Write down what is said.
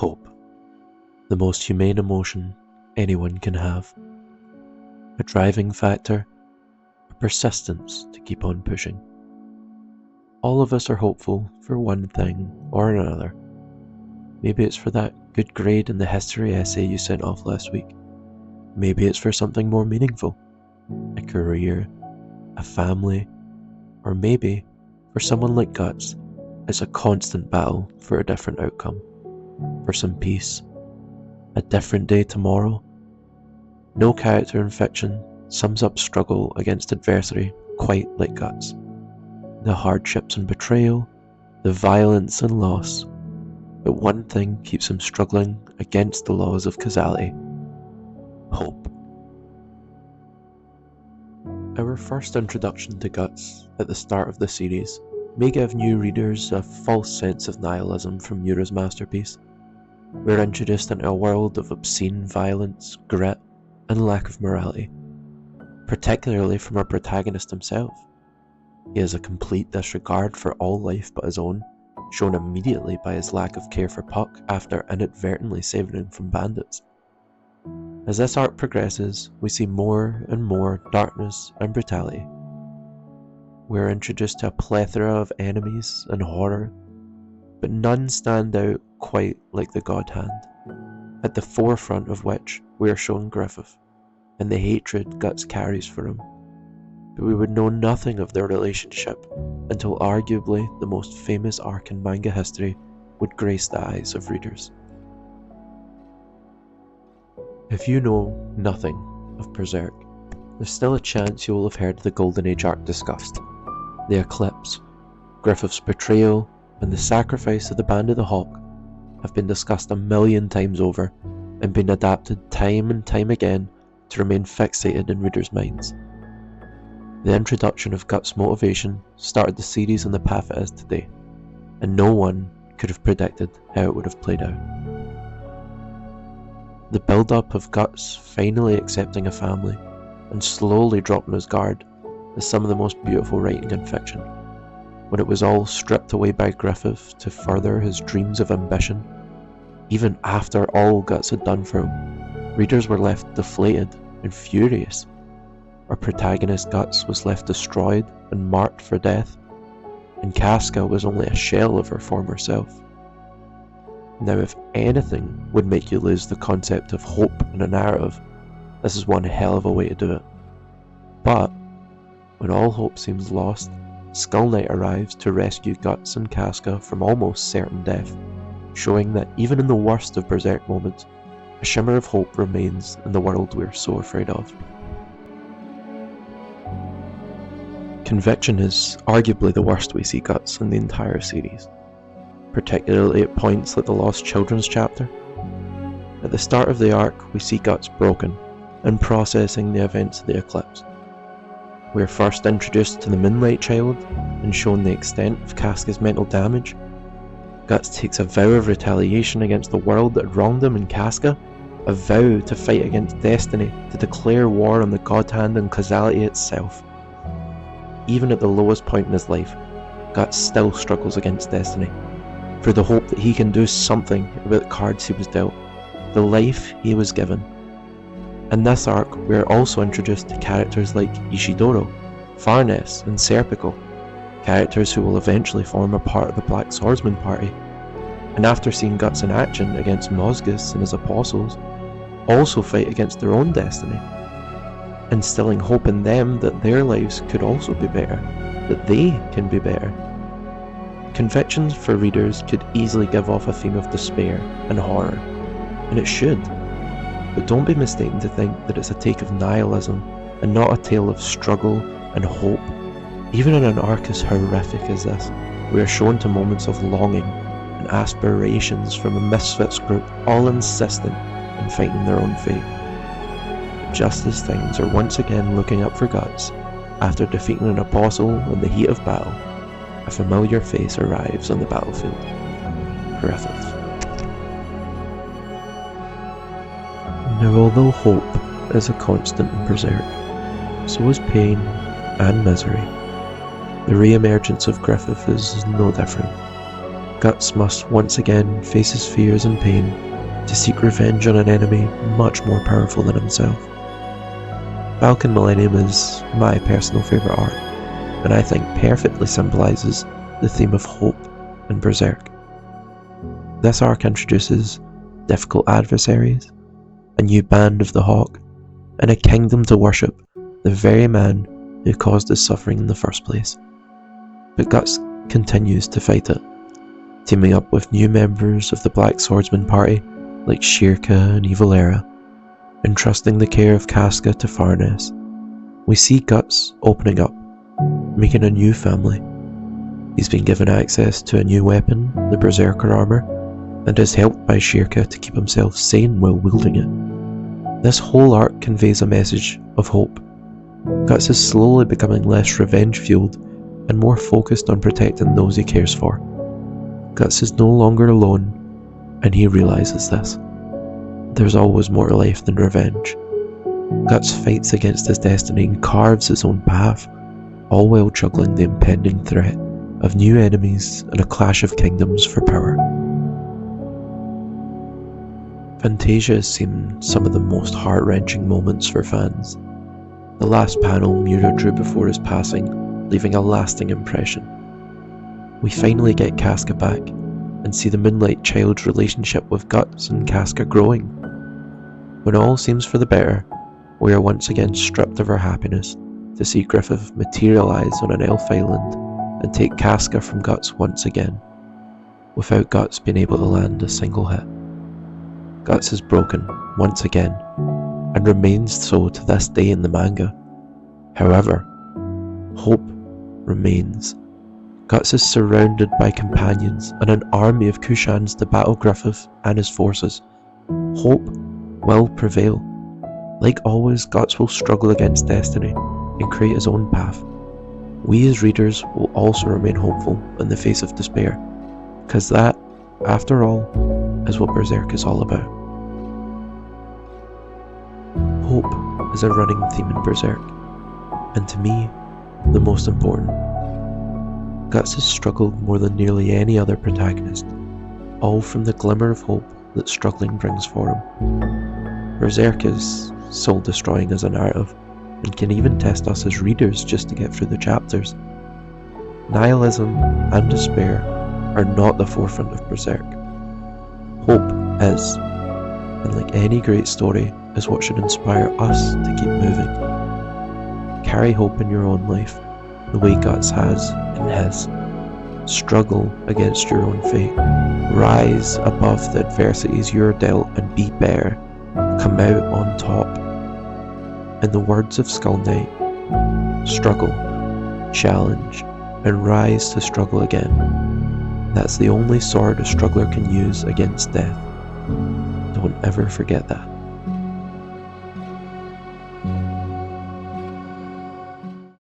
Hope, the most humane emotion anyone can have. A driving factor, a persistence to keep on pushing. All of us are hopeful for one thing or another. Maybe it's for that good grade in the history essay you sent off last week. Maybe it's for something more meaningful, a career, a family, or maybe, for someone like Guts, it's a constant battle for a different outcome, for some peace, a different day tomorrow. No character in fiction sums up struggle against adversity quite like Guts. The hardships and betrayal, the violence and loss, but one thing keeps him struggling against the laws of causality: hope. Our first introduction to Guts at the start of the series may give new readers a false sense of nihilism from Miura's masterpiece. We're introduced into a world of obscene violence, grit, and lack of morality, particularly from our protagonist himself. He has a complete disregard for all life but his own, shown immediately by his lack of care for Puck after inadvertently saving him from bandits. As this arc progresses, we see more and more darkness and brutality. We're introduced to a plethora of enemies and horror, but none stand out quite like the God Hand, at the forefront of which we are shown Griffith, and the hatred Guts carries for him. But we would know nothing of their relationship until arguably the most famous arc in manga history would grace the eyes of readers. If you know nothing of Berserk, there's still a chance you will have heard the Golden Age arc discussed. The Eclipse, Griffith's betrayal, and the sacrifice of the Band of the Hawk have been discussed a million times over and been adapted time and time again to remain fixated in readers' minds. The introduction of Guts' motivation started the series on the path it is today, and no one could have predicted how it would have played out. The build-up of Guts finally accepting a family and slowly dropping his guard is some of the most beautiful writing in fiction. When it was all stripped away by Griffith to further his dreams of ambition, even after all Guts had done for him, readers were left deflated and furious. Our protagonist Guts was left destroyed and marked for death, and Casca was only a shell of her former self. Now, if anything would make you lose the concept of hope in a narrative, this is one hell of a way to do it. But when all hope seems lost, Skull Knight arrives to rescue Guts and Casca from almost certain death, showing that even in the worst of Berserk moments, a shimmer of hope remains in the world we're so afraid of. Conviction is arguably the worst we see Guts in the entire series, particularly at points like the Lost Children's chapter. At the start of the arc, we see Guts broken and processing the events of the Eclipse. We are first introduced to the Moonlight Child and shown the extent of Casca's mental damage. Guts takes a vow of retaliation against the world that wronged him and Casca, a vow to fight against destiny, to declare war on the God Hand and causality itself. Even at the lowest point in his life, Guts still struggles against destiny, for the hope that he can do something about the cards he was dealt, the life he was given. In this arc, we are also introduced to characters like Ishidoro, Farnes, and Serpico, characters who will eventually form a part of the Black Swordsman party, and after seeing Guts in action against Mosgus and his apostles, also fight against their own destiny, instilling hope in them that their lives could also be better, that they can be better. Convictions for readers could easily give off a theme of despair and horror, and it should, but don't be mistaken to think that it's a take of nihilism and not a tale of struggle and hope. Even in an arc as horrific as this, we are shown to moments of longing and aspirations from a misfits group all insistent in fighting their own fate. Just as things are once again looking up for Guts, after defeating an apostle in the heat of battle, a familiar face arrives on the battlefield: Griffith. Now, although hope is a constant in Berserk, so is pain and misery. The re-emergence of Griffith is no different. Guts must once again face his fears and pain to seek revenge on an enemy much more powerful than himself. Falcon Millennium is my personal favourite arc, and I think perfectly symbolises the theme of hope in Berserk. This arc introduces difficult adversaries, a new band of the Hawk, and a kingdom to worship the very man who caused his suffering in the first place. But Guts continues to fight it, teaming up with new members of the Black Swordsman party like Shirka and Evil Era, entrusting the care of Casca to Farnes. We see Guts opening up, making a new family. He's been given access to a new weapon, the Berserker armor, and is helped by Shirka to keep himself sane while wielding it. This whole arc conveys a message of hope. Guts is slowly becoming less revenge-fueled and more focused on protecting those he cares for. Guts is no longer alone, and he realizes this. There's always more to life than revenge. Guts fights against his destiny and carves his own path, all while juggling the impending threat of new enemies and a clash of kingdoms for power. Fantasia has seen some of the most heart-wrenching moments for fans. The last panel Miura drew before his passing, leaving a lasting impression. We finally get Casca back, and see the Moonlight Child's relationship with Guts and Casca growing. When all seems for the better, we are once again stripped of our happiness to see Griffith materialise on an elf island and take Casca from Guts once again, without Guts being able to land a single hit. Guts is broken once again, and remains so to this day in the manga. However, hope remains. Guts is surrounded by companions and an army of Kushans to battle Griffith and his forces. Hope will prevail. Like always, Guts will struggle against destiny and create his own path. We as readers will also remain hopeful in the face of despair, because that, after all, is what Berserk is all about. Hope is a running theme in Berserk, and to me, the most important. Guts has struggled more than nearly any other protagonist, all from the glimmer of hope that struggling brings for him. Berserk is soul-destroying as a narrative, and can even test us as readers just to get through the chapters. Nihilism and despair are not the forefront of Berserk. Hope is, and like any great story, is what should inspire us to keep moving. Carry hope in your own life, the way Guts has in his. Struggle against your own fate. Rise above the adversities you're dealt and be better. Come out on top. In the words of Skull Knight, struggle, challenge, and rise to struggle again. That's the only sword a struggler can use against death. Don't ever forget that.